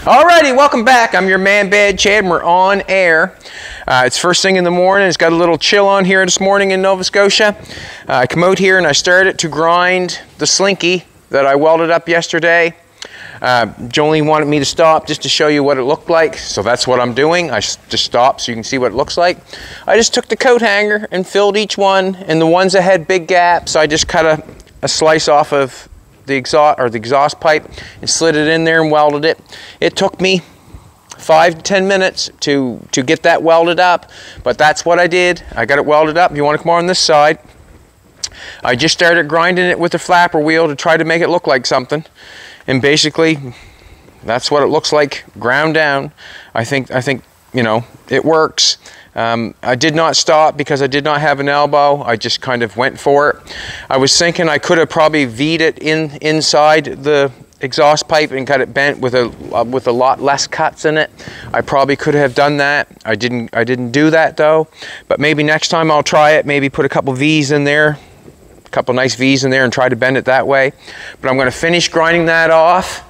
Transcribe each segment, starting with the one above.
Alrighty, welcome back. I'm your man Bad Chad and we're on air. It's first thing in the morning. It's got a little chill on here this morning in Nova Scotia. I come out here and I started to grind the slinky that I welded up yesterday. Jolene wanted me to stop just to show you what it looked like, so that's what I'm doing. I just stopped so you can see what it looks like. I just took the coat hanger and filled each one, and the ones that had big gaps, I just cut a slice off of the exhaust pipe and slid it in there and welded it. It took me 5 to 10 minutes to get that welded up, but that's what I did. I got it welded up. If you want to come on this side, I just started grinding it with the flapper wheel to try to make it look like something, and basically that's what it looks like ground down. I think you know, it works. I did not stop because I did not have an elbow. I just kind of went for it. I was thinking I could have probably V'd it inside the exhaust pipe and got it bent with a lot less cuts in it. I probably could have done that. I didn't do that though. But maybe next time I'll try it. Maybe put a couple V's in there, a couple nice V's in there, and try to bend it that way. But I'm going to finish grinding that off,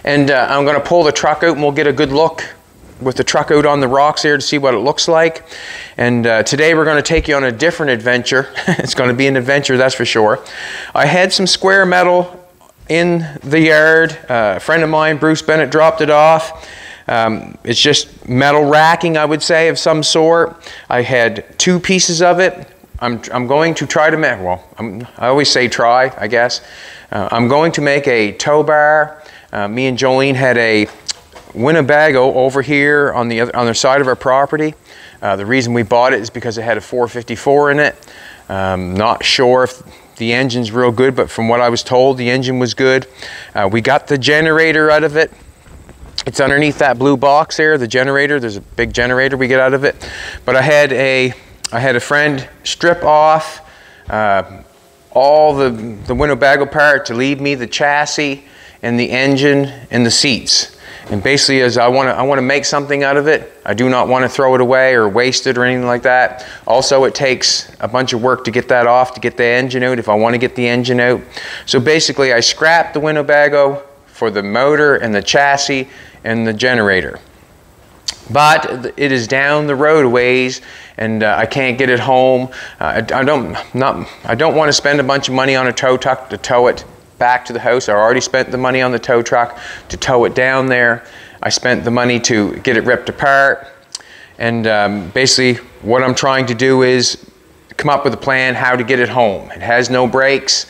and I'm going to pull the truck out and we'll get a good look with the truck out on the rocks here to see what it looks like. And today we're going to take you on a different adventure. It's going to be an adventure, that's for sure. I had some square metal in the yard. A friend of mine, Bruce Bennett, dropped it off. It's just metal racking, I would say, of some sort. I had 2 pieces of it. I'm going to try to make, well, I always say try, I guess. I'm going to make a tow bar. Me and Jolene had a Winnebago over here on the other side of our property. The reason we bought it is because it had a 454 in it. Not sure if the engine's real good, but from what I was told, the engine was good. We got the generator out of it. It's underneath that blue box there, the generator. There's a big generator we get out of it. But I had a friend strip off all the Winnebago part to leave me the chassis and the engine and the seats. And basically, as I want to make something out of it. I do not want to throw it away or waste it or anything like that. Also, it takes a bunch of work to get that off, to get the engine out, if I want to get the engine out. So basically, I scrapped the Winnebago for the motor and the chassis and the generator. But it is down the road a ways, and I can't get it home. I don't want to spend a bunch of money on a tow truck to tow it back to the house. I already spent the money on the tow truck to tow it down there. I spent the money to get it ripped apart. And basically what I'm trying to do is come up with a plan how to get it home. It has no brakes.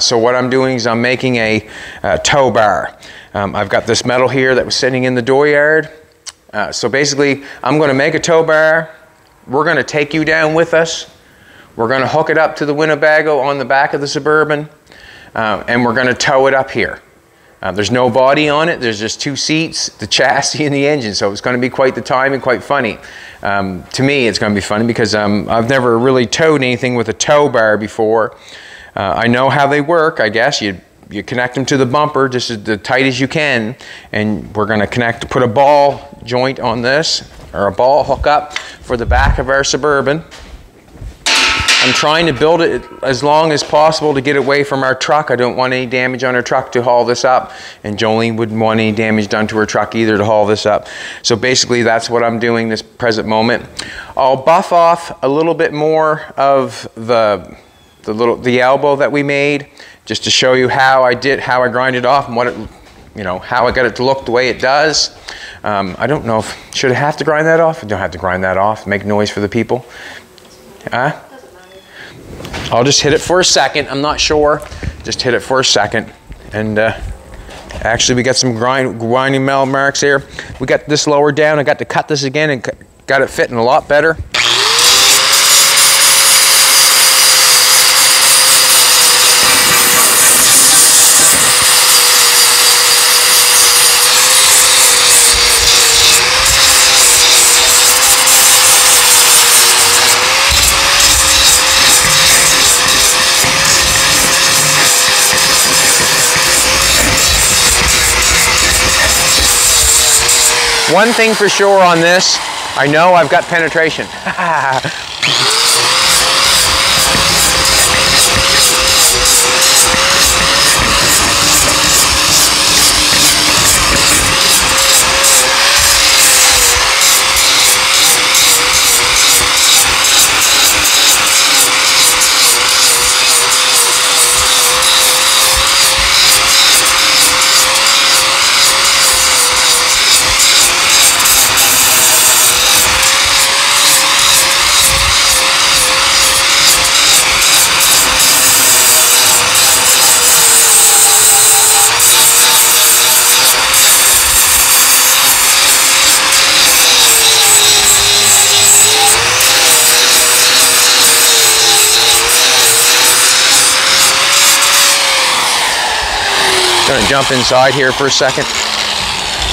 So what I'm doing is I'm making a tow bar. I've got this metal here that was sitting in the dooryard. So basically I'm going to make a tow bar. We're going to take you down with us. We're going to hook it up to the Winnebago on the back of the Suburban. And we're going to tow it up here. There's no body on it. There's just 2 seats, the chassis and the engine. So it's going to be quite the time and quite funny. To me, it's going to be funny because I've never really towed anything with a tow bar before. I know how they work, I guess. You connect them to the bumper just as tight as you can. And we're going to put a ball joint on this, or a ball hook up for the back of our Suburban. I'm trying to build it as long as possible to get away from our truck. I don't want any damage on our truck to haul this up, and Jolene wouldn't want any damage done to her truck either to haul this up. So basically that's what I'm doing this present moment. I'll buff off a little bit more of the elbow that we made, just to show you how I grind it off and what it, you know, how I got it to look the way it does. I don't know should I have to grind that off? I don't have to grind that off, make noise for the people. I'll just hit it for a second. I'm not sure. Just hit it for a second. And actually we got some grinding metal marks here. We got this lower down. I got to cut this again and got it fitting a lot better. One thing for sure on this, I know I've got penetration. gonna jump inside here for a second.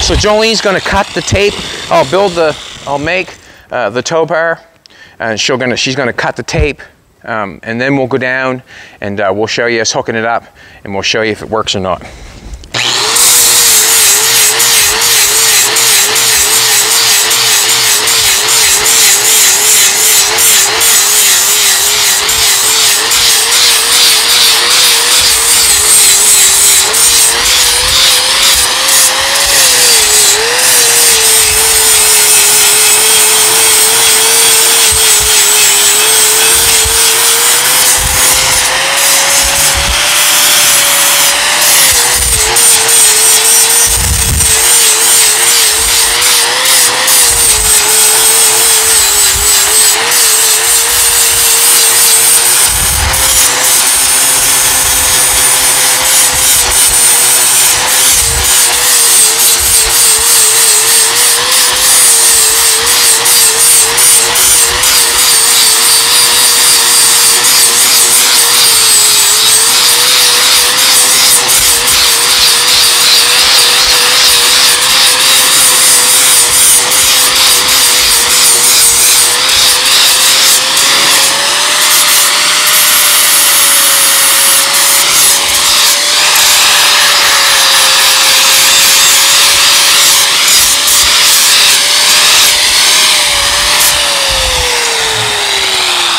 So Jolene's gonna cut the tape. I'll make the tow bar, and she's gonna cut the tape, and then we'll go down and we'll show you us hooking it up, and we'll show you if it works or not.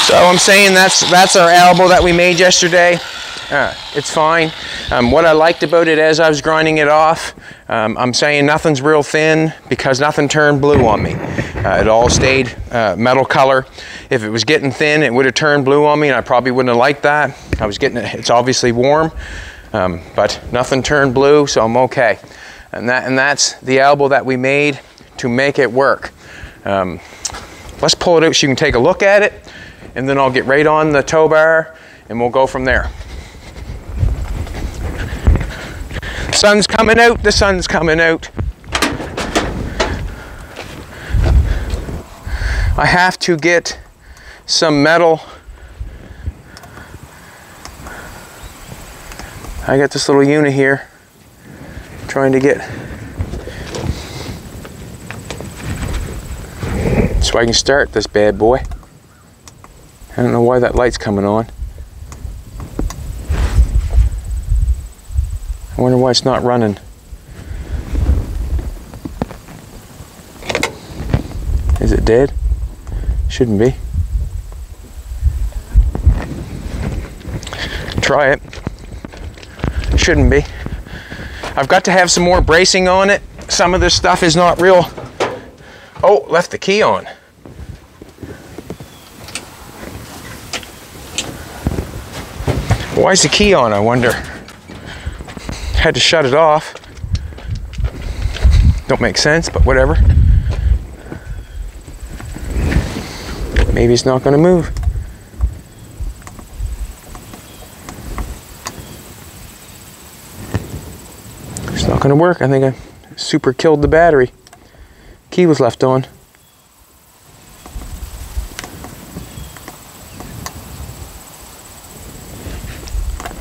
So I'm saying that's our elbow that we made yesterday. It's fine. What I liked about it as I was grinding it off, I'm saying nothing's real thin because nothing turned blue on me. It all stayed metal color. If it was getting thin, it would have turned blue on me, and I probably wouldn't have liked that. I was getting it, it's obviously warm, but nothing turned blue, so I'm okay. And that's the elbow that we made to make it work. Let's pull it out so you can take a look at it, and then I'll get right on the tow bar and we'll go from there. Sun's coming out, the sun's coming out. I have to get some metal. I got this little unit here, trying to get, so I can start this bad boy. I don't know why that light's coming on. I wonder why it's not running. Is it dead? Shouldn't be. Try it. Shouldn't be. I've got to have some more bracing on it. Some of this stuff is not real. Oh, left the key on. Why is the key on, I wonder? Had to shut it off. Don't make sense, but whatever. Maybe it's not going to move. It's not going to work. I think I super killed the battery. Key was left on.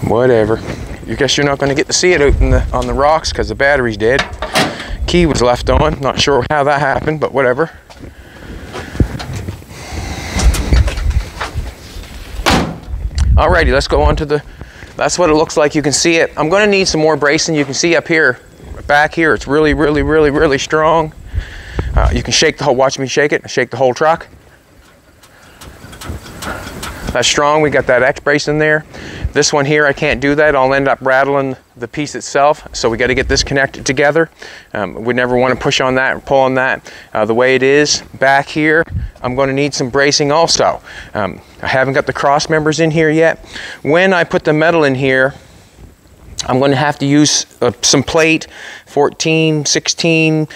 Whatever. I guess you're not going to get to see it out on the rocks because the battery's dead. Key was left on. Not sure how that happened, but whatever. Alrighty, let's go on to the, that's what it looks like. You can see it. I'm going to need some more bracing. You can see up here, back here, it's really, really, really, really strong. You can shake the whole, watch me shake it, shake the whole truck. That's strong. We got that X brace in there. This one here, I can't do that. I'll end up rattling the piece itself. So we got to get this connected together. We never want to push on that or pull on that the way it is. Back here, I'm going to need some bracing also. I haven't got the cross members in here yet. When I put the metal in here, I'm going to have to use some plate, 14, 16,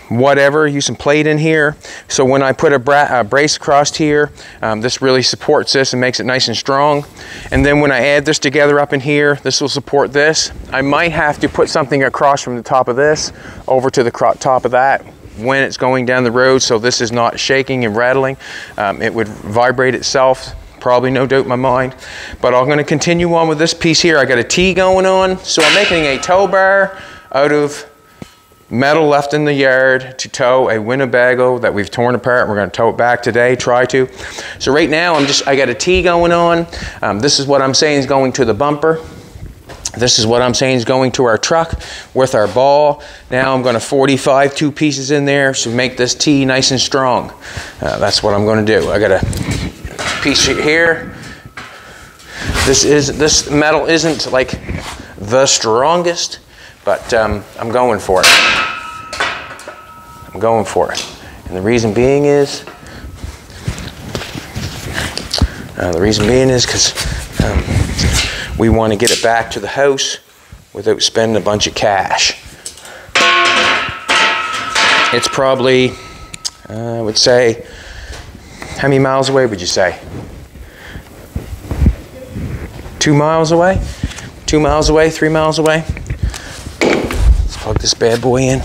whatever, use some plate in here. So when I put a brace across here, this really supports this and makes it nice and strong. And then when I add this together up in here, this will support this. I might have to put something across from the top of this over to the top of that when it's going down the road, so this is not shaking and rattling. It would vibrate itself, probably, no doubt in my mind. But I'm gonna continue on with this piece here. I got a T going on. So I'm making a tow bar out of metal left in the yard to tow a Winnebago that we've torn apart. We're gonna tow it back today, try to. So right now, I got a T going on. This is what I'm saying is going to the bumper. This is what I'm saying is going to our truck with our ball. Now I'm going to 45 two pieces in there to make this T nice and strong. That's what I'm going to do. I got a piece here. This metal isn't like the strongest, but I'm going for it. I'm going for it. And the reason being is because we want to get it back to the house without spending a bunch of cash. It's probably, I would say, how many miles away would you say? 2 miles away? 2 miles away, 3 miles away? Let's plug this bad boy in.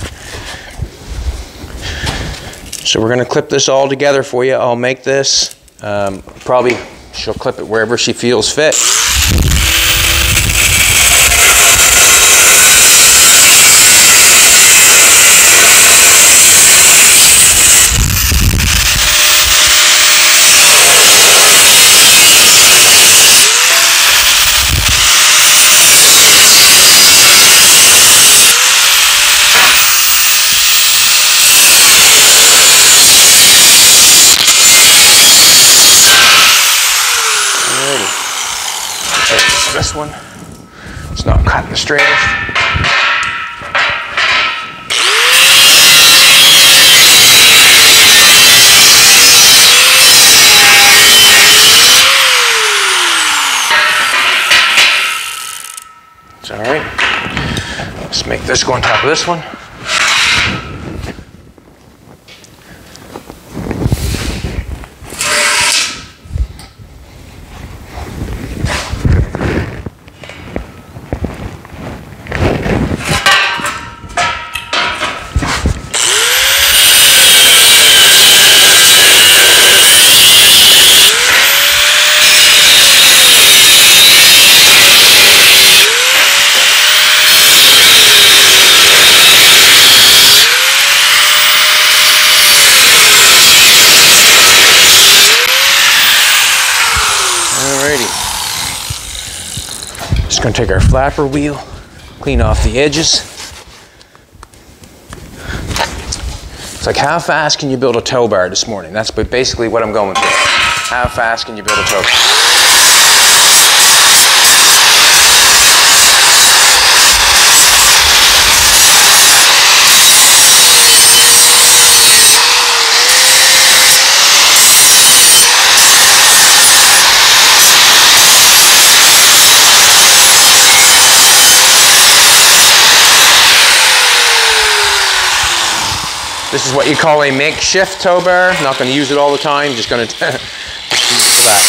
So we're gonna clip this all together for you. I'll make this, probably she'll clip it wherever she feels fit. This one, it's not cutting the straightest. It's all right. Let's make this go on top of this one. Just going to take our flapper wheel, clean off the edges. It's like, how fast can you build a tow bar this morning? That's basically what I'm going for. How fast can you build a tow bar? This is what you call a makeshift tow bar. Not going to use it all the time, just going to use it for that.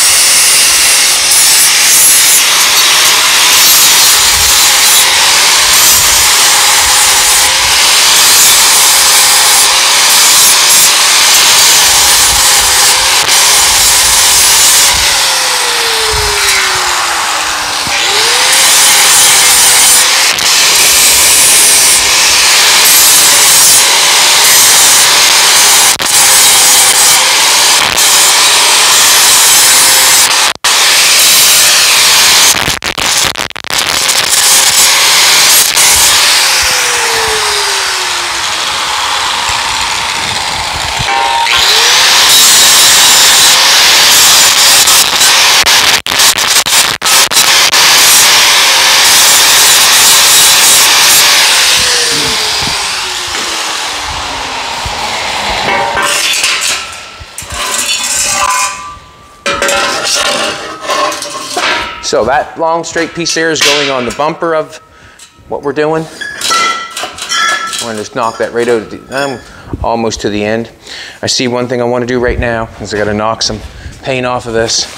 So that long straight piece there is going on the bumper of what we're doing. I'm going to just knock that right out. I'm almost to the end. I see one thing I want to do right now is I got to knock some paint off of this.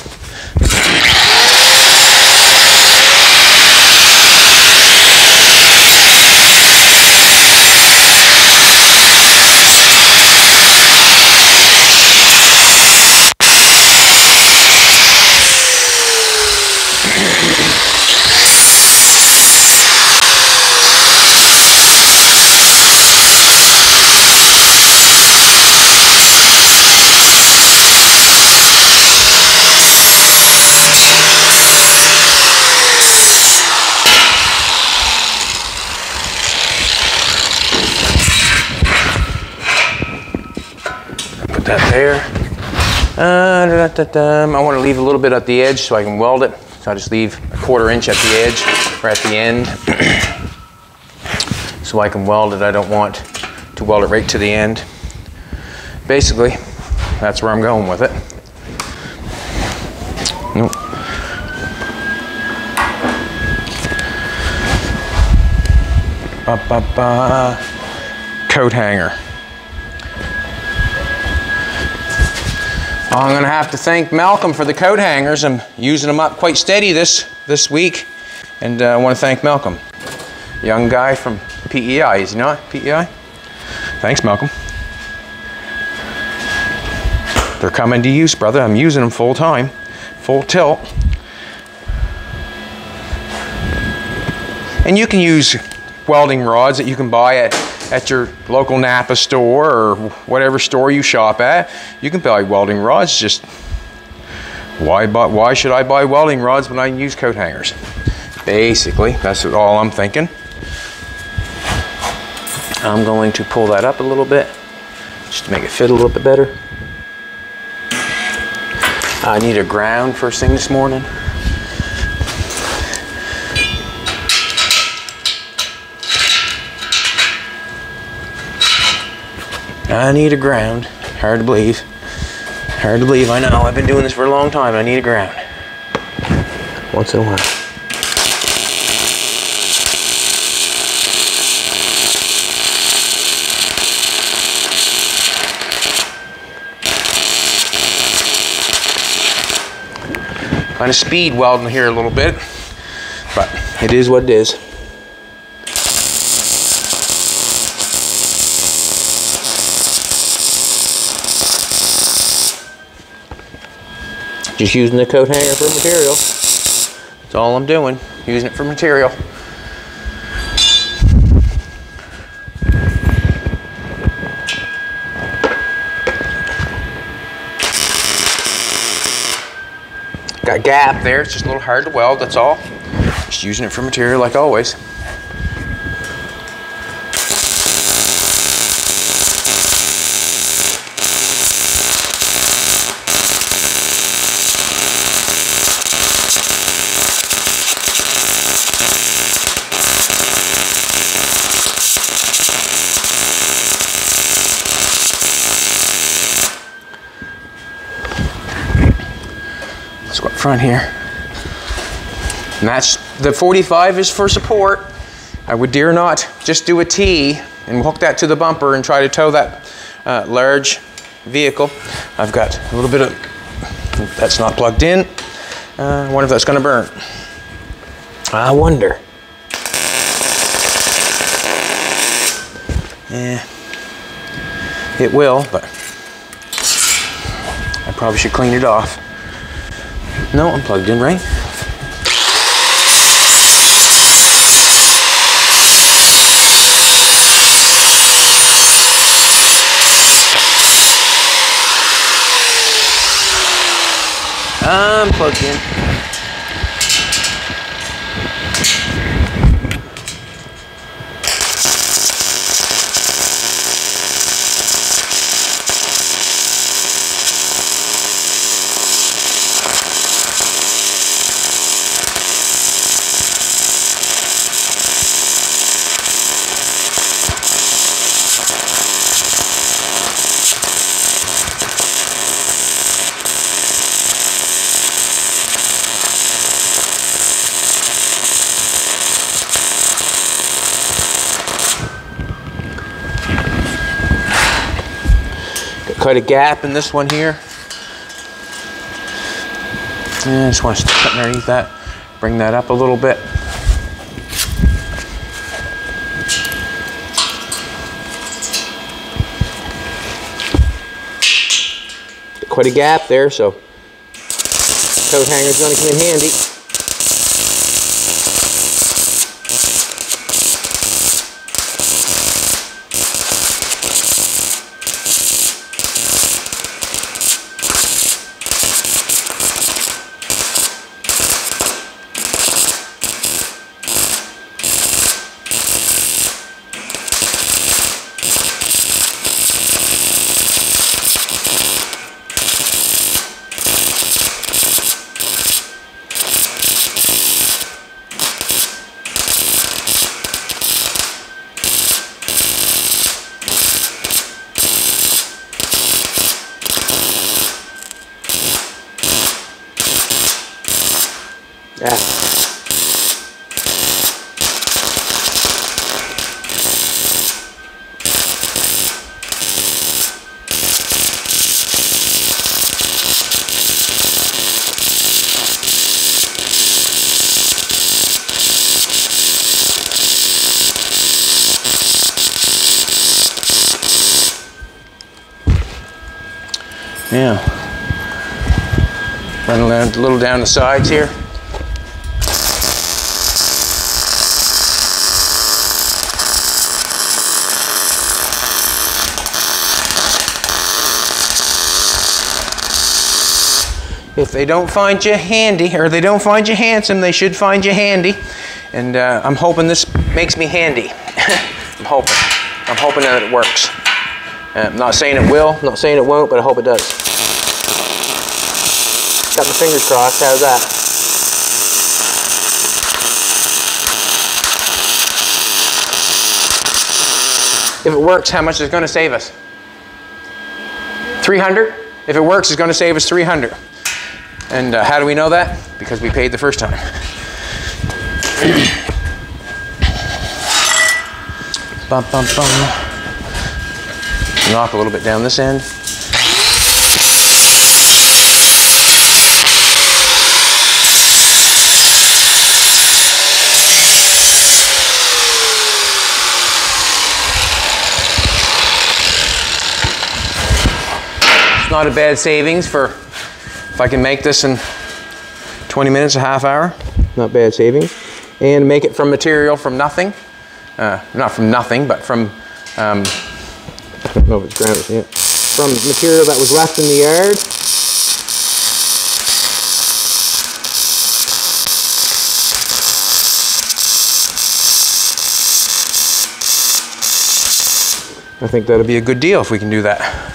Put that there. I want to leave a little bit at the edge so I can weld it. So I just leave a 1/4 inch at the edge or at the end so I can weld it. I don't want to weld it right to the end. Basically, that's where I'm going with it. Nope. Coat hanger. I'm going to have to thank Malcolm for the coat hangers. I'm using them up quite steady this week, and I want to thank Malcolm. Young guy from PEI, is he not? PEI? Thanks, Malcolm. They're coming to use, brother. I'm using them full time, full tilt. And you can use welding rods that you can buy at your local Napa store or whatever store you shop at. You can buy welding rods. Just why should I buy welding rods when I can use coat hangers? Basically, that's all I'm thinking. I'm going to pull that up a little bit just to make it fit a little bit better. I need a ground first thing this morning. I need a ground. Hard to believe. Hard to believe, I know. I've been doing this for a long time. I need a ground. Once in a while. Kind of speed welding here a little bit, but it is what it is. Just using the coat hanger for material. That's all I'm doing, using it for material. Got a gap there, it's just a little hard to weld, that's all. Just using it for material like always. Let's go up front here. And that's, the 45 is for support. I would dare not just do a T and hook that to the bumper and try to tow that large vehicle. I've got a little bit of, that's not plugged in. I wonder if that's gonna burn. I wonder. Yeah, it will, but I probably should clean it off. No, I'm plugged in, right? I'm plugged in. Quite a gap in this one here. And I just want to cut underneath that, bring that up a little bit. Quite a gap there, so coat hanger's going to come in handy. Yeah. Yeah, running a little down the sides here. If they don't find you handy, or they don't find you handsome, they should find you handy. And I'm hoping this makes me handy. I'm hoping that it works. I'm not saying it will, not saying it won't, but I hope it does. Got my fingers crossed, how's that? If it works, how much is it going to save us? 300? If it works, it's going to save us 300. And how do we know that? Because we paid the first time. Bum, bum, bum. Knock a little bit down this end. It's not a bad savings for, if I can make this in 20 minutes, a half hour. Not bad savings. And make it from material from nothing. Not from nothing, but from I don't know if it's grounded yet. From material that was left in the yard. I think that'll be a good deal if we can do that.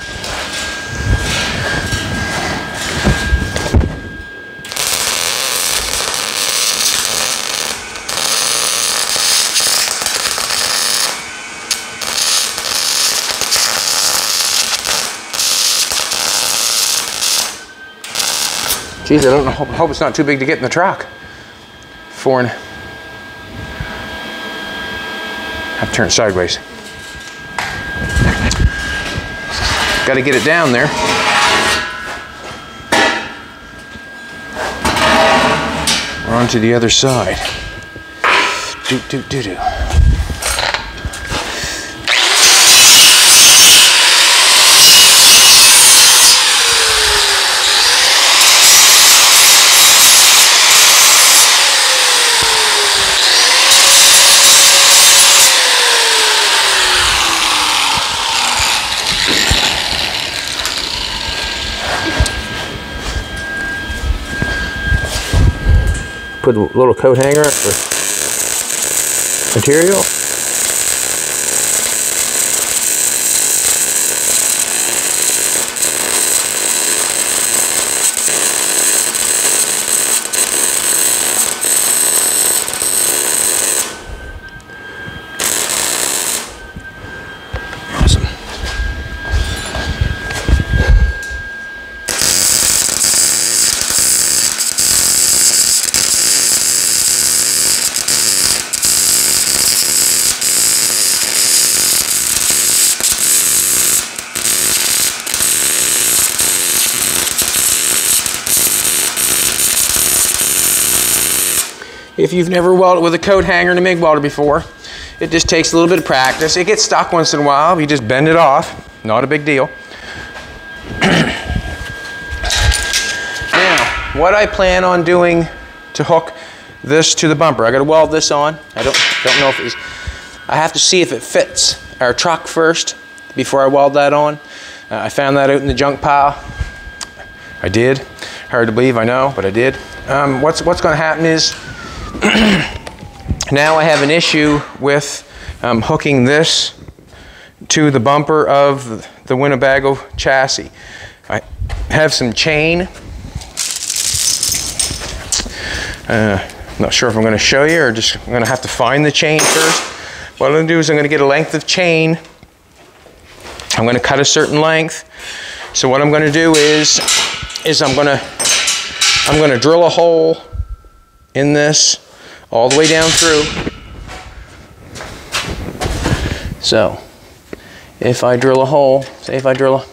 Geez, I don't know, hope it's not too big to get in the truck. Have to turn it sideways. Got to get it down there. We're on to the other side. Do, do, do, do. Put a little coat hanger up for material. If you've never welded with a coat hanger and a MIG welder before, it just takes a little bit of practice. It gets stuck once in a while. You just bend it off. Not a big deal. Now, what I plan on doing to hook this to the bumper, I got to weld this on. I don't know if it's, I have to see if it fits our truck first before I weld that on. I found that out in the junk pile. I did. Hard to believe, I know, but I did. What's going to happen is now I have an issue with hooking this to the bumper of the Winnebago chassis. I have some chain. Not sure if I'm going to show you or just I'm going to have to find the chain first. What I'm going to do is I'm going to get a length of chain. I'm going to cut a certain length. So what I'm going to do is I'm going to drill a hole in this all the way down through. So if I drill a hole, say if I drill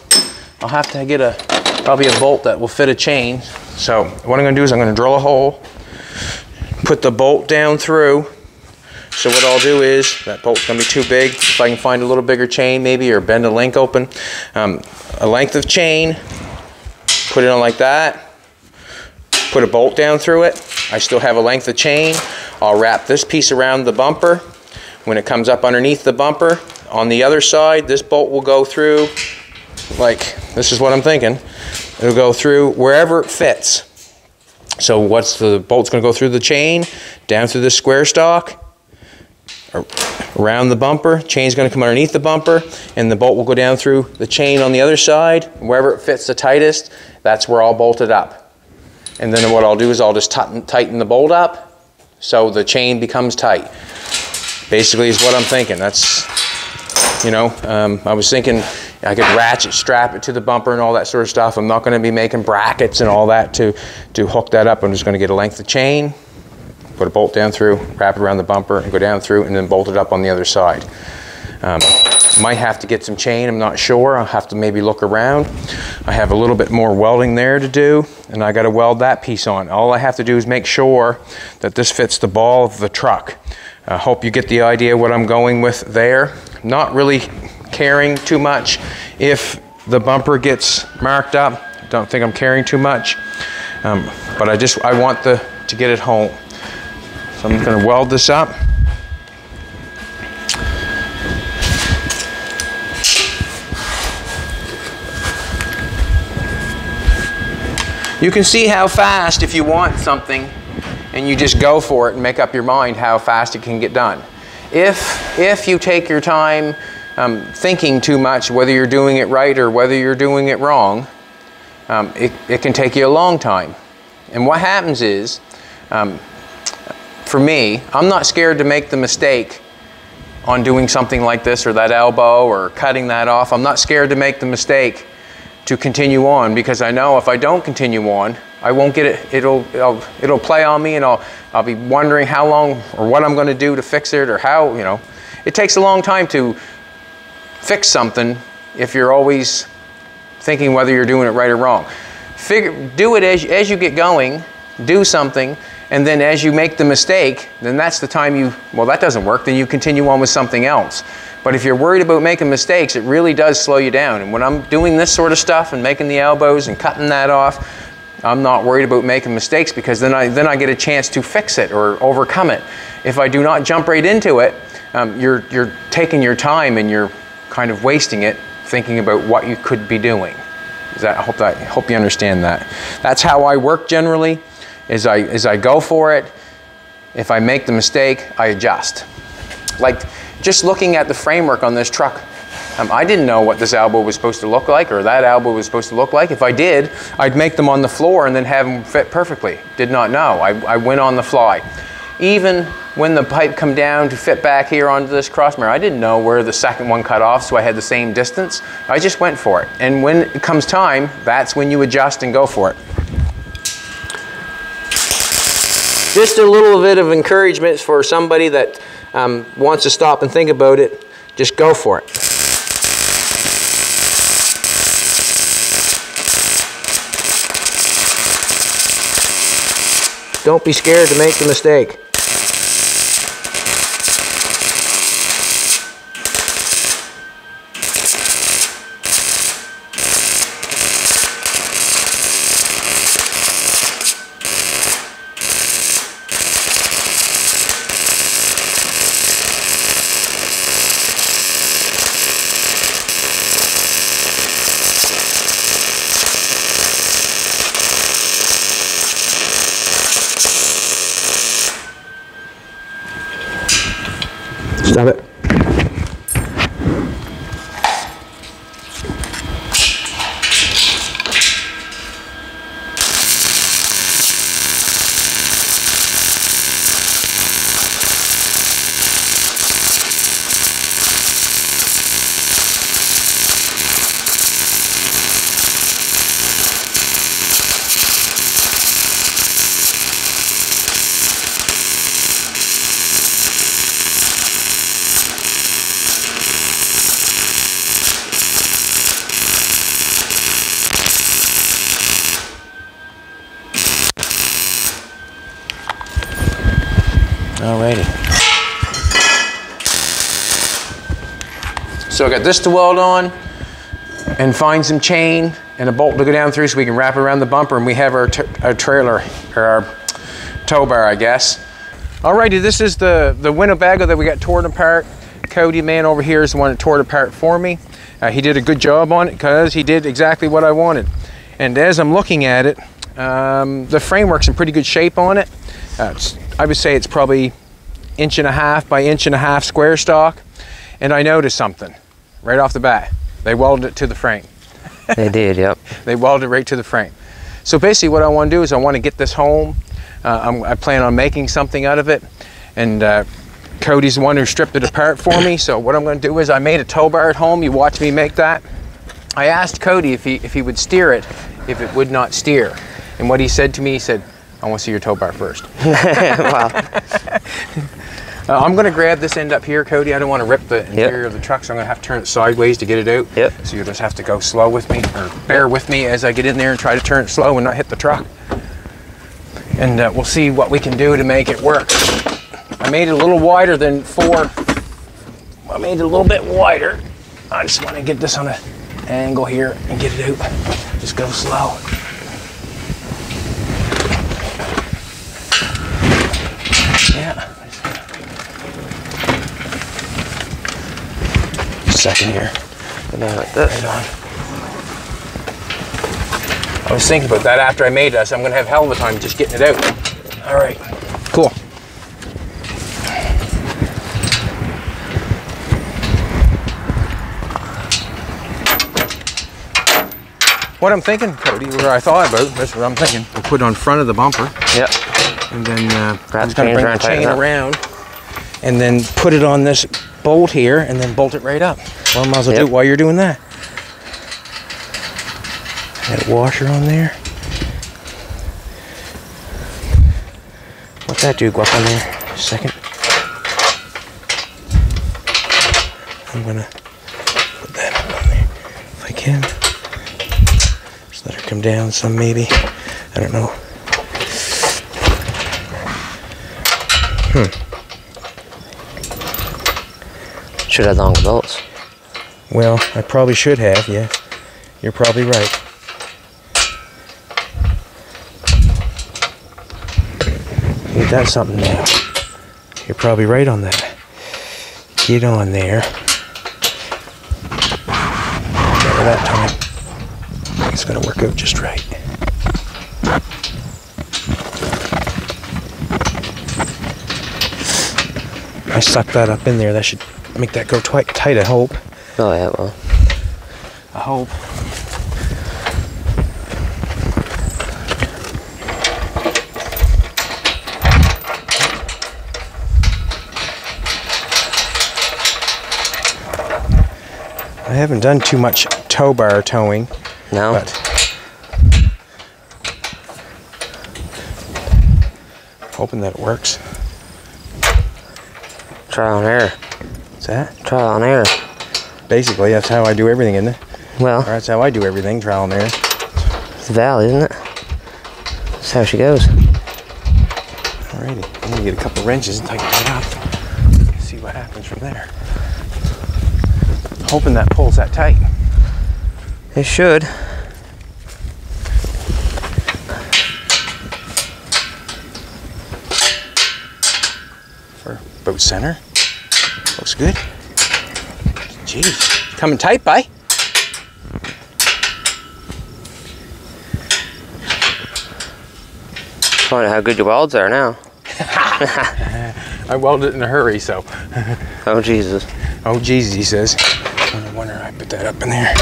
I'll have to get probably a bolt that will fit a chain. So what I'm going to do is I'm going to drill a hole, put the bolt down through. So what I'll do is, that bolt's going to be too big. If I can find a little bigger chain maybe, or bend a link open, a length of chain, put it on like that, put a bolt down through it. I still have a length of chain. I'll wrap this piece around the bumper. When it comes up underneath the bumper, on the other side, this bolt will go through, like, this is what I'm thinking. It'll go through wherever it fits. So the bolt's going to go through the chain, down through the square stock, around the bumper. Chain's going to come underneath the bumper, and the bolt will go down through the chain on the other side. Wherever it fits the tightest, that's where I'll bolt it up. And then what I'll do is I'll just tighten the bolt up so the chain becomes tight. Basically is what I'm thinking. That's, you know, I was thinking I could ratchet strap it to the bumper and all that sort of stuff. I'm not going to be making brackets and all that to hook that up. I'm just going to get a length of chain, put a bolt down through, wrap it around the bumper, and go down through, and then bolt it up on the other side. Might have to get some chain, I'm not sure. I'll have to maybe look around. I have a little bit more welding there to do, and I got to weld that piece on. All I have to do is make sure that this fits the ball of the truck. I hope you get the idea what I'm going with there. Not really caring too much if the bumper gets marked up. Don't think I'm caring too much, but I want to get it home. So I'm going to weld this up. You can see how fast, if you want something and you just go for it and make up your mind, how fast it can get done. If you take your time thinking too much whether you're doing it right or whether you're doing it wrong, it can take you a long time. And what happens is, for me, I'm not scared to make the mistake on doing something like this or that elbow or cutting that off. I'm not scared to make the mistake to continue on, because I know if I don't continue on, I won't get it. It'll play on me, and I'll be wondering how long or what I'm going to do to fix it, or how, you know. It takes a long time to fix something if you're always thinking whether you're doing it right or wrong. Do it as you get going, do something, and then as you make the mistake, then that's the time well, that doesn't work, then you continue on with something else. But if you're worried about making mistakes, it really does slow you down. And when I'm doing this sort of stuff and making the elbows and cutting that off, I'm not worried about making mistakes, because then I get a chance to fix it or overcome it. If I do not jump right into it, you're taking your time and you're kind of wasting it thinking about what you could be doing. I hope you understand that. That's how I work generally. Is I go for it. If I make the mistake, I adjust. Like just looking at the framework on this truck, I didn't know what this elbow was supposed to look like or that elbow was supposed to look like. If I did, I'd make them on the floor and then have them fit perfectly. Did not know. I went on the fly. Even when the pipe come down to fit back here onto this crossmember, I didn't know where the second one cut off, so I had the same distance. I just went for it. And when it comes time, that's when you adjust and go for it. Just a little bit of encouragement for somebody that wants to stop and think about it. Just go for it. Don't be scared to make the mistake. Stop it. Alrighty. So I got this to weld on and find some chain and a bolt to go down through so we can wrap it around the bumper, and we have our trailer, or our tow bar, I guess. Alrighty, this is the Winnebago that we got torn apart. Cody, man over here, is the one that tore it apart for me. He did a good job on it because he did exactly what I wanted. And as I'm looking at it, the framework's in pretty good shape on it. I would say it's probably 1.5 by 1.5 square stock. And I noticed something right off the bat. They welded it to the frame. They did, yep. They welded it right to the frame. So basically what I want to do is I want to get this home. I plan on making something out of it. And Cody's the one who stripped it apart for me. So what I'm going to do is I made a tow bar at home. You watch me make that. I asked Cody if he would steer it, if it would not steer. And what he said to me, he said, I want to see your tow bar first. Wow. I'm going to grab this end up here, Cody. I don't want to rip the interior of the truck, so I'm going to have to turn it sideways to get it out. Yep. So you'll just have to go slow with me, or bear with me as I get in there and try to turn it slow and not hit the truck. And we'll see what we can do to make it work. I made it a little wider than 4. I made it a little bit wider. I just want to get this on an angle here and get it out. Just go slow. Yeah. Second here. Right on. I was thinking about that after I made this. I'm going to have a hell of a time just getting it out. All right. Cool. What I'm thinking, Cody, what I thought about, that's what I'm thinking. We'll put it on front of the bumper. Yep. And then I'm going to bring the chain around and then put it on this bolt here and then bolt it right up. Well, I might as well do it while you're doing that. Got a washer on there. What's that do? Go up on there a second. I'm going to put that up on there if I can. Just let her come down some maybe. I don't know. Should have longer bolts. Well, I probably should have, yeah. You're probably right. Ain't that something now? You're probably right on that. Get on there. Better that time. It's gonna work out just right. I stuck that up in there. That should make that go tight, I hope. Oh yeah, well. I hope. I haven't done too much tow bar towing. No. But hoping that it works. Trial and error. What's that? Trial and error. Basically, that's how I do everything, isn't it? Well. Or that's how I do everything, trial and error. It's Val, isn't it? That's how she goes. Alrighty. I'm gonna get a couple wrenches and tighten that up. See what happens from there. Hoping that pulls that tight. It should. For boat center. Looks good. Jeez. Coming tight, bye. Funny how good your welds are now. I welded it in a hurry, so. Oh, Jesus. Oh, Jesus, he says. No wonder I put that up in there.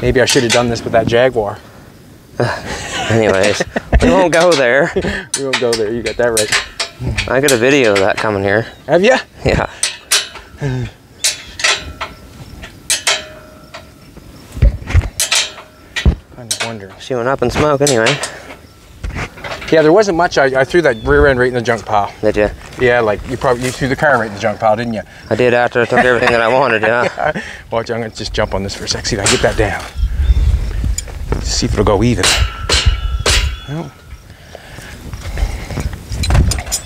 Maybe I should have done this with that Jaguar. Anyways, we won't go there. We won't go there. You got that right. I got a video of that coming here. Have you? Yeah. Kind of wondering. She went up in smoke anyway. Yeah, there wasn't much. I threw that rear end right in the junk pile. Did you? Yeah, like you threw the car right in the junk pile, didn't you? I did after I took everything that I wanted, yeah. Yeah. Watch, I'm gonna just jump on this for a sec. See if I can get that down. Just see if it'll go even. No.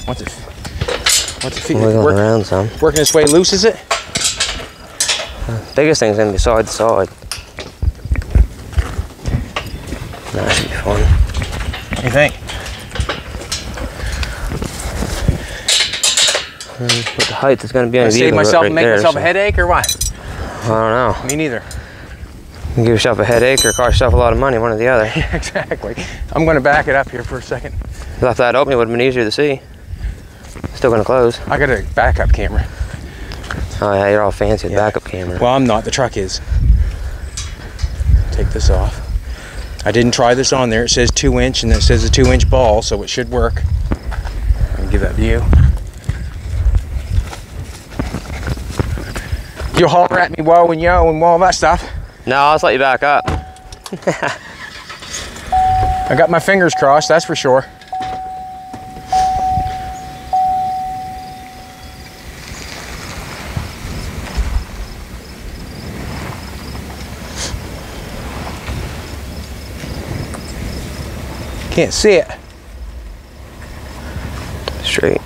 What's it feel? Wiggling around some. Working its way loose, is it? Biggest thing's gonna be side to side. That should be fun. What do you think? But the height is gonna be uneven. Save myself and make there, myself so. a headache or what? I don't know. Me neither. You can give yourself a headache or cost yourself a lot of money, one or the other. Yeah, exactly. I'm going to back it up here for a second. If you left that open, it would have been easier to see. Still gonna close. I got a backup camera. Oh yeah, you're all fancy with backup camera. Well, I'm not. The truck is. Take this off. I didn't try this on there. It says 2-inch and it says a 2-inch ball, so it should work. I'll give that to you. You'll holler at me whoa and yo and all that stuff. No, I'll just let you back up. I got my fingers crossed, that's for sure. Can't see it. Straight.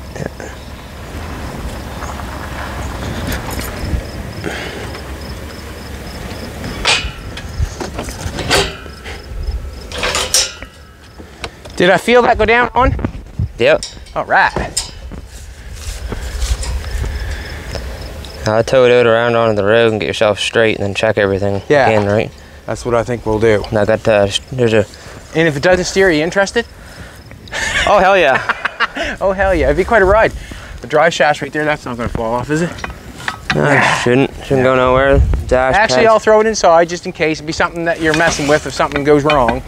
Did I feel that go down on? Yep. All right. Tow it around onto the road and get yourself straight, and then check everything again, right? That's what I think we'll do. And I got there's a. And if it doesn't steer, are you interested? Oh hell yeah! Oh hell yeah! It'd be quite a ride. The drive shaft right there, that's not going to fall off, is it? No, it shouldn't go nowhere. Dash. Actually, pads. I'll throw it inside just in case. It'd be something that you're messing with if something goes wrong,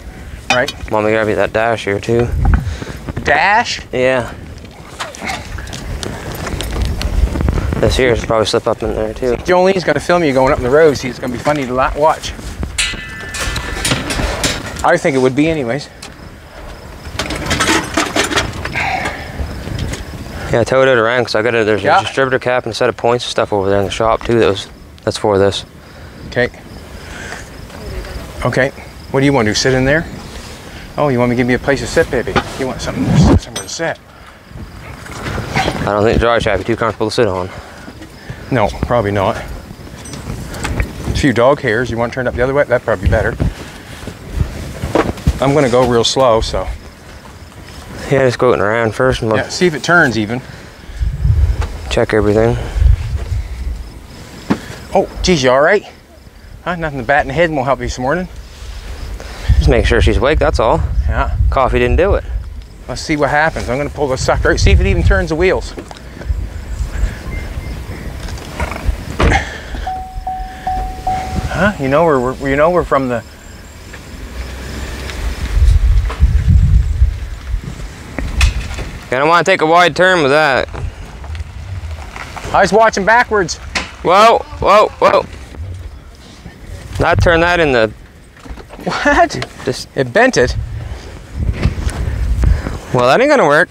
right? Want me to grab you that dash here too? Dash? Yeah. This here should probably slip up in there too. Jolene's going to film you going up the road. See, it's going to be funny to watch. I think it would be anyways. Yeah, I towed it around because there's a distributor cap and a set of points and stuff over there in the shop too. That's for this. Okay. Okay. What do you want to do? Sit in there? Oh, you want me to give me a place to sit, baby? You want somewhere to sit? I don't think the drive shaft would be too comfortable to sit on. No, probably not. A few dog hairs. You want to turn up the other way? That'd probably be better. I'm going to go real slow, so. Yeah, just going around first and see if it turns even. Check everything. Oh, geez, you all right? Huh? Nothing to bat in the head won't help you this morning. Just make sure she's awake, that's all. Yeah. Coffee didn't do it. Let's see what happens. I'm going to pull the sucker out, see if it even turns the wheels. Huh? You know we're from the. I don't want to take a wide turn with that. I was watching backwards. Whoa, whoa, whoa. Not turn that in the. What? It bent it. Well, that ain't gonna work.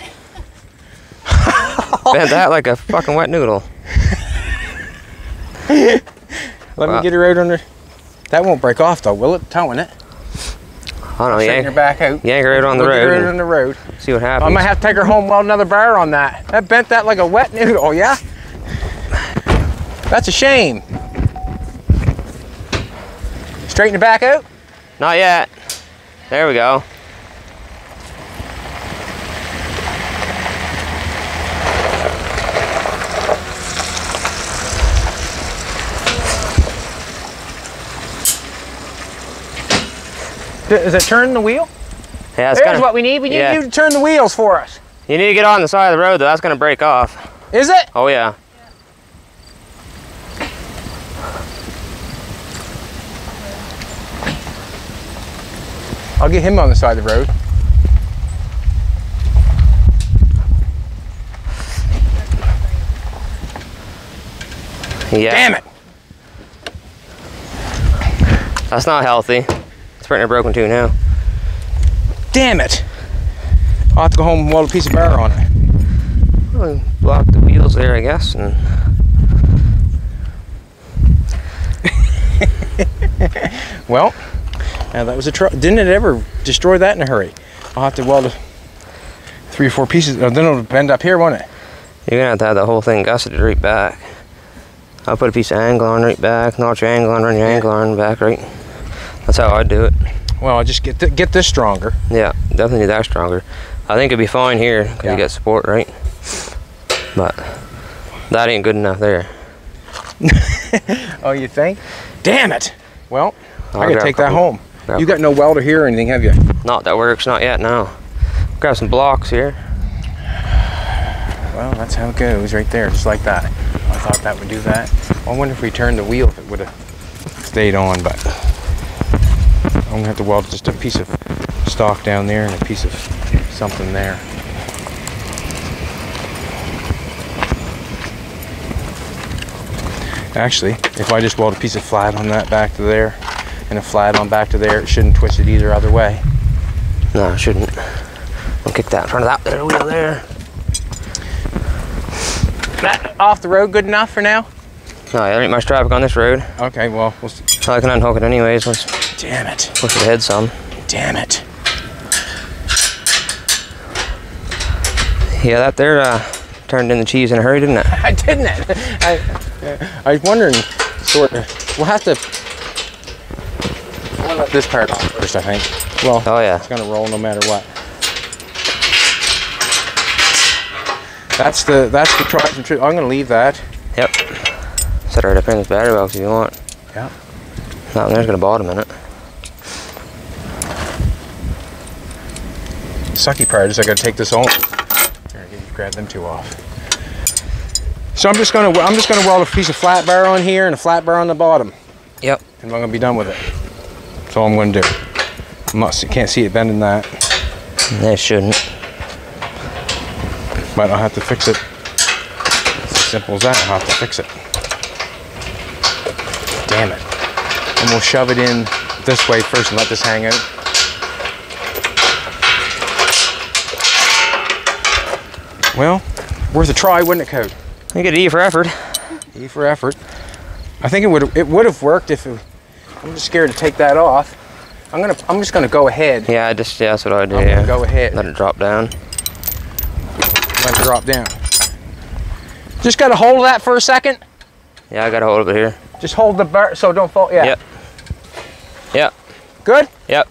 Bent that like a fucking wet noodle. Let me get her out under. That won't break off though, will it? Towing it. I don't know. Straighten her back out. Yank her out on the road. Get her out on the road. See what happens. I might have to take her home, weld another bar on that. That bent that like a wet noodle, yeah? That's a shame. Straighten her back out? Not yet. There we go. Is it turning the wheel? Yeah, it's There's what we need. We need you to turn the wheels for us. You need to get on the side of the road though. That's gonna break off. Is it? Oh yeah. I'll get him on the side of the road. Yeah. Damn it! That's not healthy. It's pretty broken too now. Damn it! I'll have to go home and weld a piece of bar on it. Well, block the wheels there, I guess. And well, that was a truck. Didn't it ever destroy that in a hurry? I'll have to weld 3 or 4 pieces. Oh, then it'll bend up here, won't it? You're gonna have to have the whole thing gusseted right back. I'll put a piece of angle on right back, notch your angle on, run your angle on back right. That's how I do it. Well, I'll just get this stronger. Yeah, definitely that stronger. I think it'd be fine here because you get support, right? But that ain't good enough there. Oh, you think? Damn it! Well, I'll I gotta take that home. You got no welder here or anything, have you? Not that works, not yet, no. Grab some blocks here. Well, that's how it goes right there, just like that. I thought that would do that. I wonder if we turned the wheel if it would have stayed on, but I'm gonna have to weld just a piece of stock down there and a piece of something there. Actually, if I just weld a piece of flat on that back to there and a flat on back to there, it shouldn't twist it either other way. No, it shouldn't. I'll kick that in front of that there wheel there. That off the road good enough for now? No, there ain't much traffic on this road. Okay, well, we'll so I can unhook it anyways once. Damn it. Push it ahead some. Damn it. Yeah, that there turned in the cheese in a hurry, didn't it? I didn't it? I was wondering, sort of, we'll have to let this part off first, I think. Well, oh yeah. It's gonna roll no matter what. That's the tried and true. I'm gonna leave that. Yep. Set it right up here in this battery box if you want. Yeah. No, there's got a bottom in it. Sucky part is I gotta take this home. Here, grab them two off. So I'm just gonna weld a piece of flat bar on here and a flat bar on the bottom. Yep. And I'm gonna be done with it. That's all I'm gonna do. You can't see it bending that. They shouldn't. But I'll have to fix it. It's as simple as that. I'll have to fix it. Damn it. And we'll shove it in this way first and let this hang out. Well, worth a try, wouldn't it, Code? You get E for effort. E for effort. I think it would have worked if it, I'm just scared to take that off. I'm just gonna go ahead. Yeah, that's what I do. I'm gonna go ahead. Let it drop down. Let it drop down. Just got to hold of that for a second. Yeah, I got a hold of it here. Just hold the bar so it don't fall. Yeah. Yep. Yep. Good? Yep.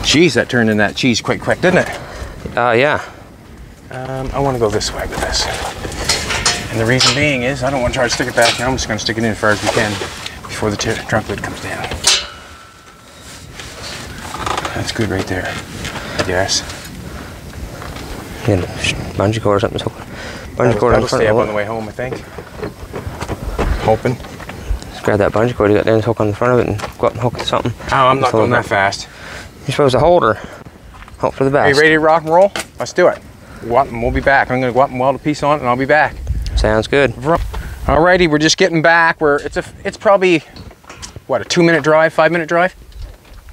Jeez, that turned in that cheese quick, didn't it? Yeah. I want to go this way with this. And the reason being is I don't want to try to stick it back now. I'm just going to stick it in as far as we can before the trunk lid comes down. That's good right there, I guess. Yeah, bungee cord or something. Bungee cord that'll stay up on the way home, I think. Hoping. Just grab that bungee cord you got there and hook on the front of it and go up and hook to something. Oh, I'm not going that fast. You're supposed to hold her. Hope for the best. Are you ready to rock and roll? Let's do it. We'll be back. I'm going to go up and weld a piece on it and I'll be back. Sounds good. Alrighty, we're just getting back. It's probably, what, a 2-minute drive, 5-minute drive?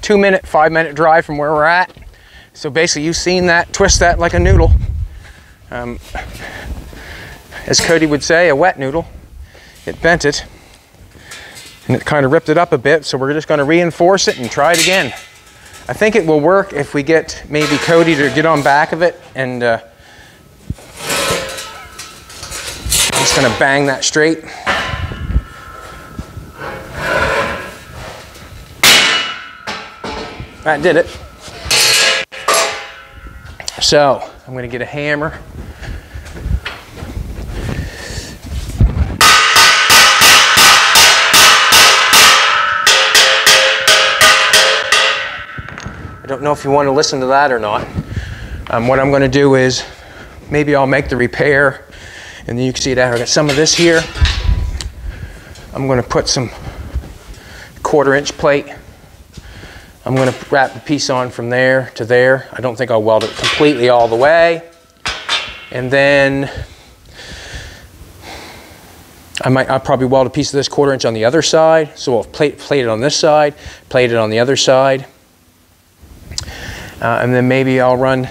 2-minute, 5-minute drive from where we're at. So basically you've seen that, twist that like a noodle. As Cody would say, a wet noodle. It bent it and it kind of ripped it up a bit, so we're just going to reinforce it and try it again. I think it will work if we get maybe Cody to get on back of it and I'm just going to bang that straight. That did it. So I'm going to get a hammer. I don't know if you want to listen to that or not. What I'm going to do is maybe I'll make the repair and then you can see that I got some of this here. I'm going to put some 1/4-inch plate. I'm going to wrap the piece on from there to there. I don't think I'll weld it completely all the way. And then I'll probably weld a piece of this 1/4-inch on the other side. So we'll plate it on this side, plate it on the other side. And then maybe I'll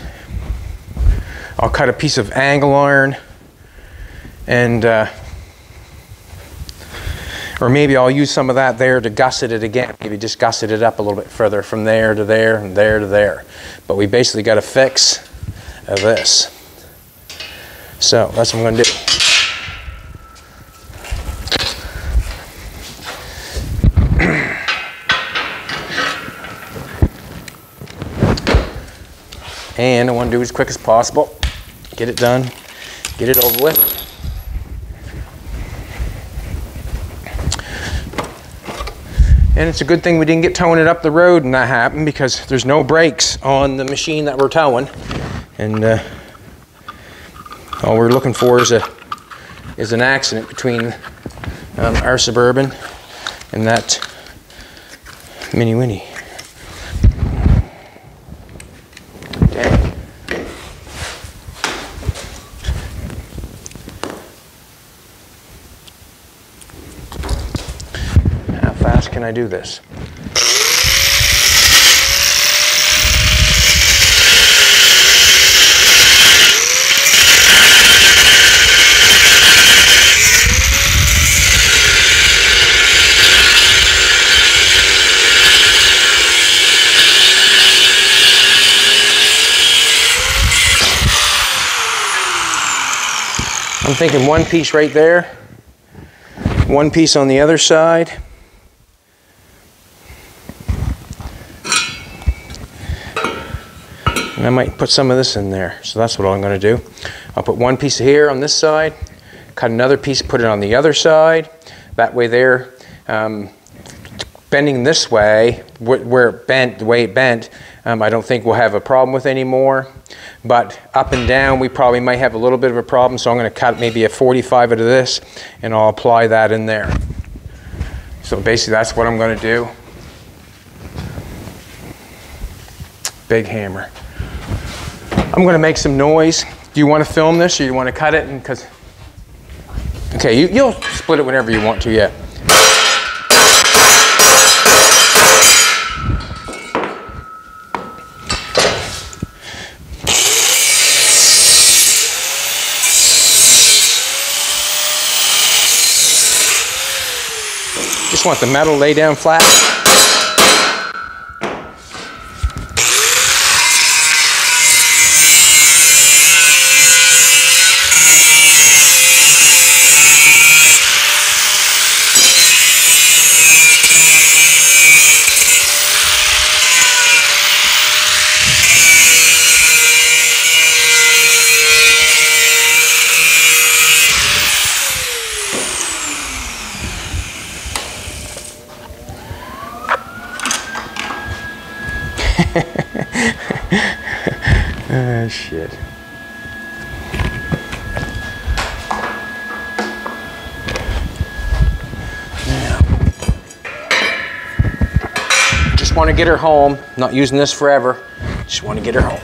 cut a piece of angle iron and Or maybe I'll use some of that there to gusset it again. Maybe just gusset it up a little bit further from there to there and there to there. But we basically got a fix of this. So that's what I'm going to do. And I want to do it as quick as possible. Get it done. Get it over with. And it's a good thing we didn't get towing it up the road and that happened, because there's no brakes on the machine that we're towing. And all we're looking for is an accident between our Suburban and that Mini Winnie. Dang. How fast can I do this? I'm thinking one piece right there, one piece on the other side. And I might put some of this in there. So that's what I'm going to do. I'll put one piece here on this side, cut another piece, put it on the other side. That way there, bending this way, where it bent, the way it bent, I don't think we'll have a problem with anymore. But up and down, we probably might have a little bit of a problem, so I'm going to cut maybe a 45 out of this, and I'll apply that in there. So basically that's what I'm going to do. Big hammer. I'm going to make some noise. Do you want to film this, or you want to cut it? And because, okay, you'll split it whenever you want to, yeah. Just want the metal lay down flat. Ah, shit. Now, just want to get her home. Not using this forever. Just want to get her home.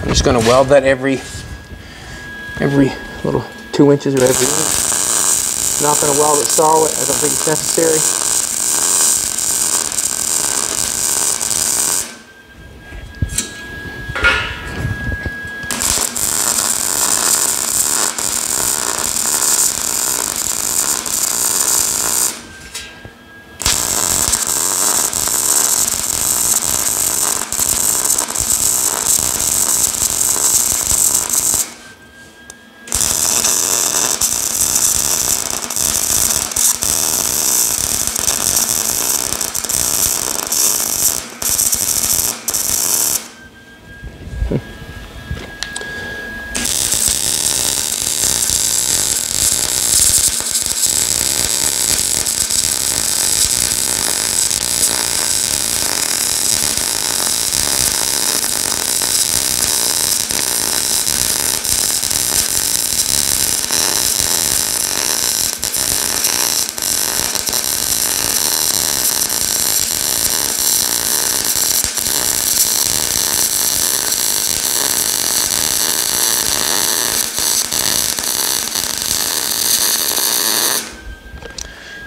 I'm just going to weld that every little 2 inches or every inch. Not going to weld it solid. I don't think it's necessary.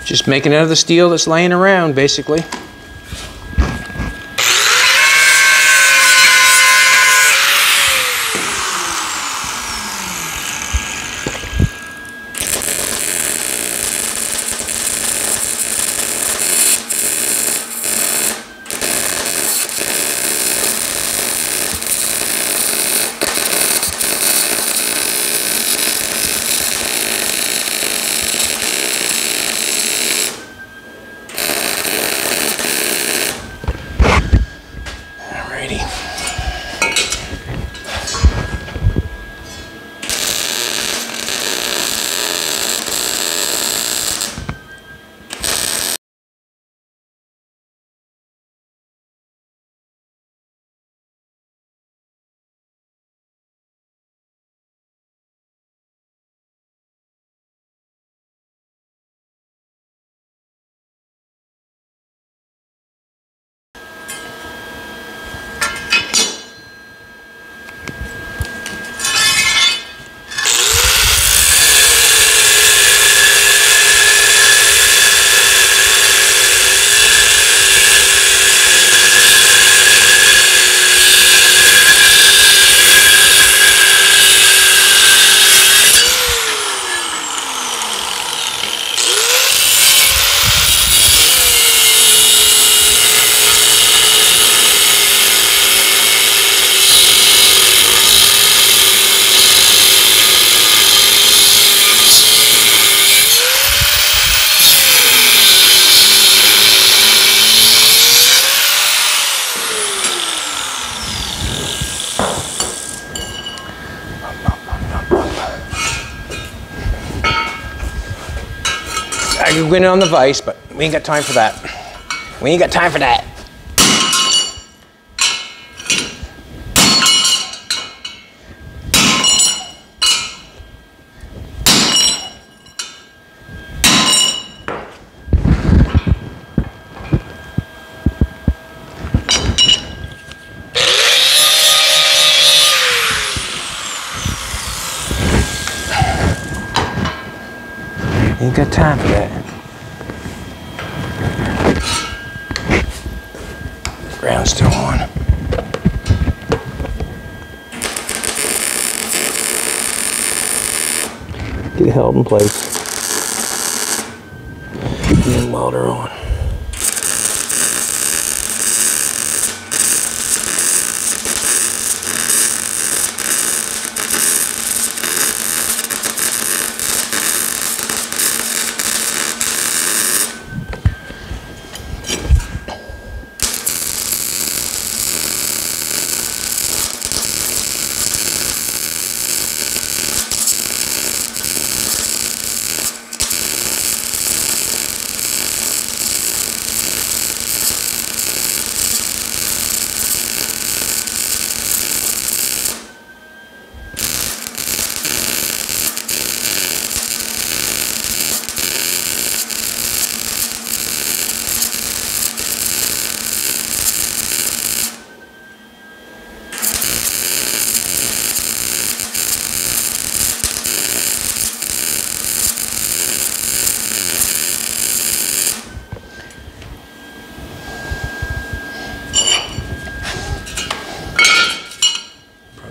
Just making out of the steel that's laying around, basically. I could win it on the vise, but we ain't got time for that. We ain't got time for that. Ain't got time for that. Ground's still on. Get it held in place. And then weld her on.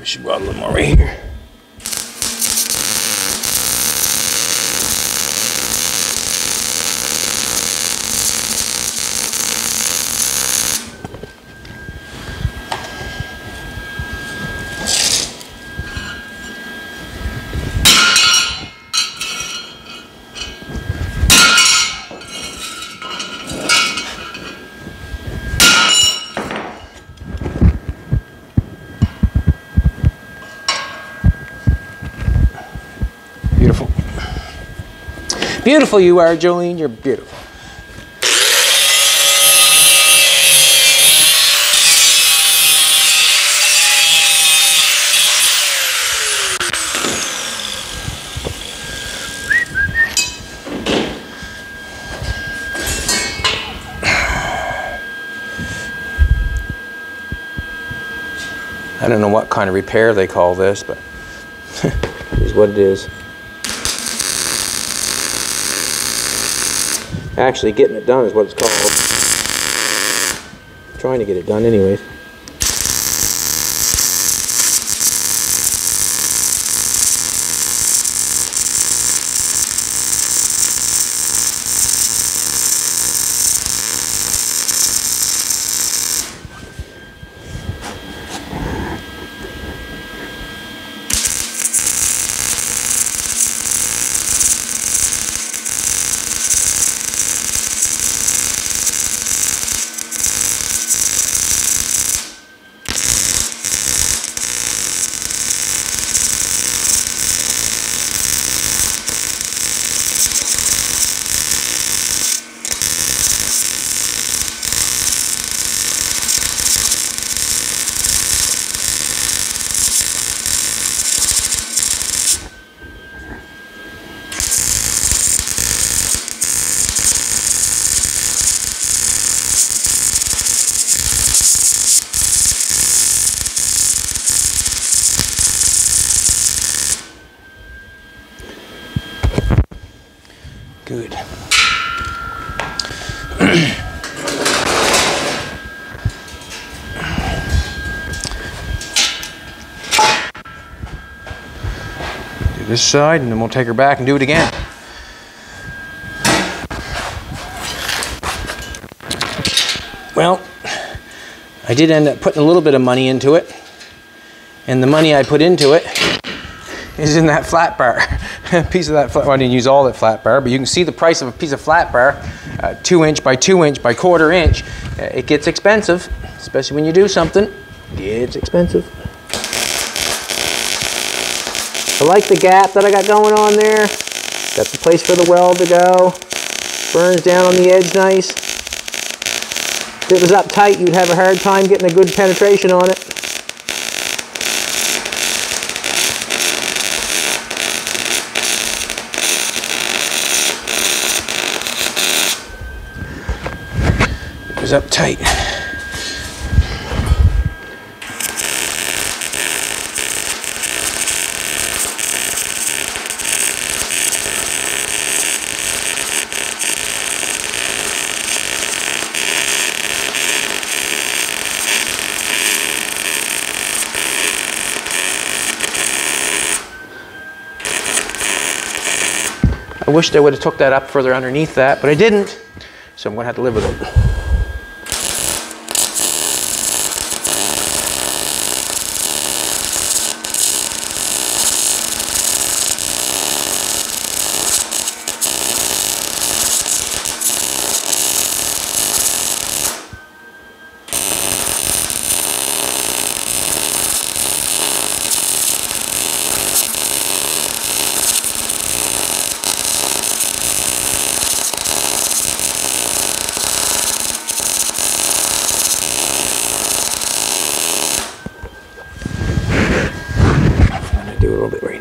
Should weld a little more right here. Beautiful. Beautiful you are, Jolene. You're beautiful. I don't know what kind of repair they call this, but it is what it is. Actually getting it done is what it's called. Trying to get it done anyways. Good. Do this side and then we'll take her back and do it again. Well, I did end up putting a little bit of money into it, and the money I put into it is in that flat bar. Piece of that flat, well, I didn't use all that flat bar, but you can see the price of a piece of flat bar, 2 inch by 2 inch by 1/4 inch. It gets expensive, especially when you do something. It's expensive. I like the gap that I got going on there. Got the place for the weld to go. Burns down on the edge nice. If it was up tight, you'd have a hard time getting a good penetration on it. It was up tight. I wished I would have took that up further underneath that, but I didn't, so I'm going to have to live with it. Do a little bit right